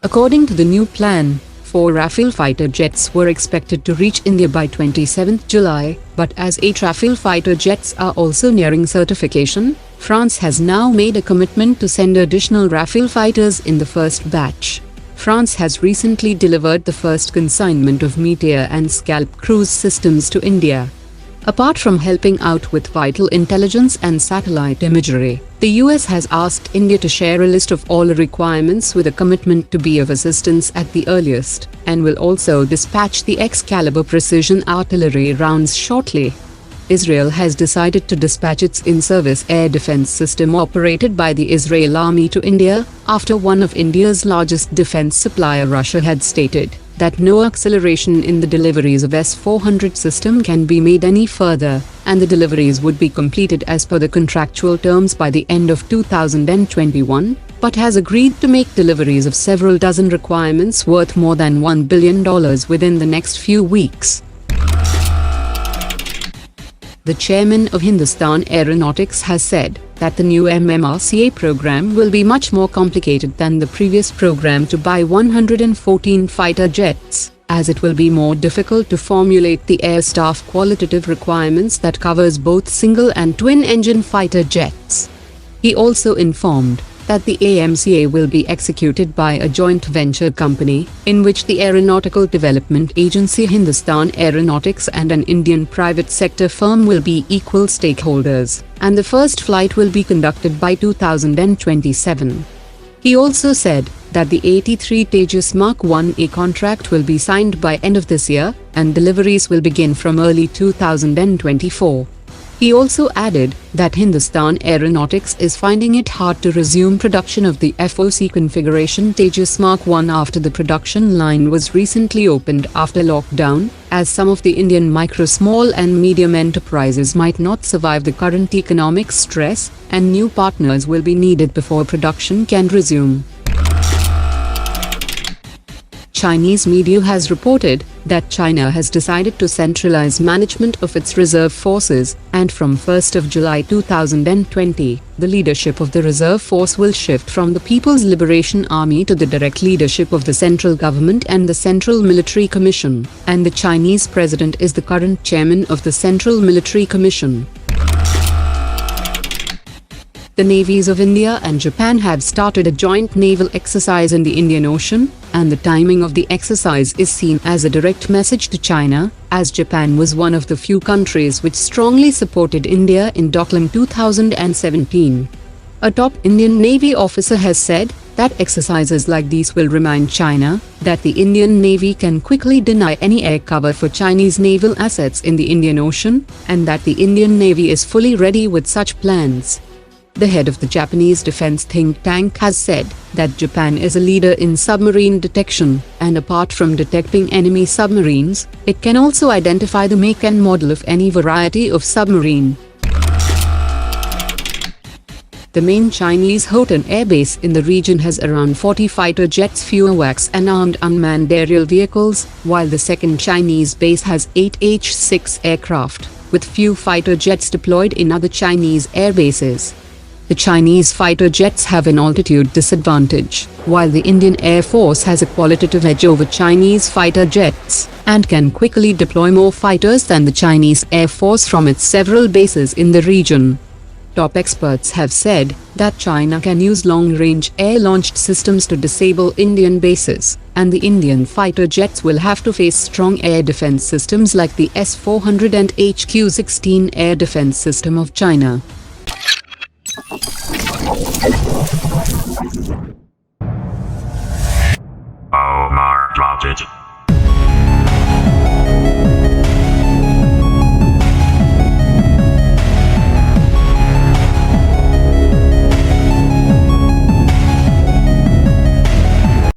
According to the new plan, 4 Rafale fighter jets were expected to reach India by 27 July, but as 8 Rafale fighter jets are also nearing certification, France has now made a commitment to send additional Rafale fighters in the first batch. France has recently delivered the first consignment of Meteor and Scalp cruise systems to India. Apart from helping out with vital intelligence and satellite imagery, the US has asked India to share a list of all requirements with a commitment to be of assistance at the earliest, and will also dispatch the Excalibur precision artillery rounds shortly. Israel has decided to dispatch its in-service air defense system operated by the Israel Army to India, after one of India's largest defense supplier, Russia, had stated that no acceleration in the deliveries of S400 system can be made any further, and the deliveries would be completed as per the contractual terms by the end of 2021, but has agreed to make deliveries of several dozen requirements worth more than $1 billion within the next few weeks. The chairman of Hindustan Aeronautics has said that the new MMRCA program will be much more complicated than the previous program to buy 114 fighter jets, as it will be more difficult to formulate the air staff qualitative requirements that covers both single and twin-engine fighter jets. He also informed that the AMCA will be executed by a joint venture company, in which the Aeronautical Development Agency Hindustan Aeronautics and an Indian private sector firm will be equal stakeholders, and the first flight will be conducted by 2027. He also said that the 83 Tejas MK1A contract will be signed by end of this year, and deliveries will begin from early 2024. He also added that Hindustan Aeronautics is finding it hard to resume production of the FOC configuration Tejas Mk1 after the production line was recently opened after lockdown, as some of the Indian micro, small and medium enterprises might not survive the current economic stress, and new partners will be needed before production can resume. Chinese media has reported that China has decided to centralize management of its reserve forces, and from 1st of July 2020, the leadership of the reserve force will shift from the People's Liberation Army to the direct leadership of the central government and the Central Military Commission, and the Chinese president is the current chairman of the Central Military Commission. The navies of India and Japan have started a joint naval exercise in the Indian Ocean, and the timing of the exercise is seen as a direct message to China, as Japan was one of the few countries which strongly supported India in Doklam 2017. A top Indian Navy officer has said that exercises like these will remind China that the Indian Navy can quickly deny any air cover for Chinese naval assets in the Indian Ocean, and that the Indian Navy is fully ready with such plans. The head of the Japanese defense think tank has said that Japan is a leader in submarine detection, and apart from detecting enemy submarines, it can also identify the make and model of any variety of submarine. The main Chinese Hotan Air Base in the region has around 40 fighter jets, few AWACS and armed unmanned aerial vehicles, while the second Chinese base has 8 H-6 aircraft, with few fighter jets deployed in other Chinese air bases. The Chinese fighter jets have an altitude disadvantage, while the Indian Air Force has a qualitative edge over Chinese fighter jets, and can quickly deploy more fighters than the Chinese Air Force from its several bases in the region. Top experts have said that China can use long-range air-launched systems to disable Indian bases, and the Indian fighter jets will have to face strong air defense systems like the S400 and HQ-16 air defense system of China.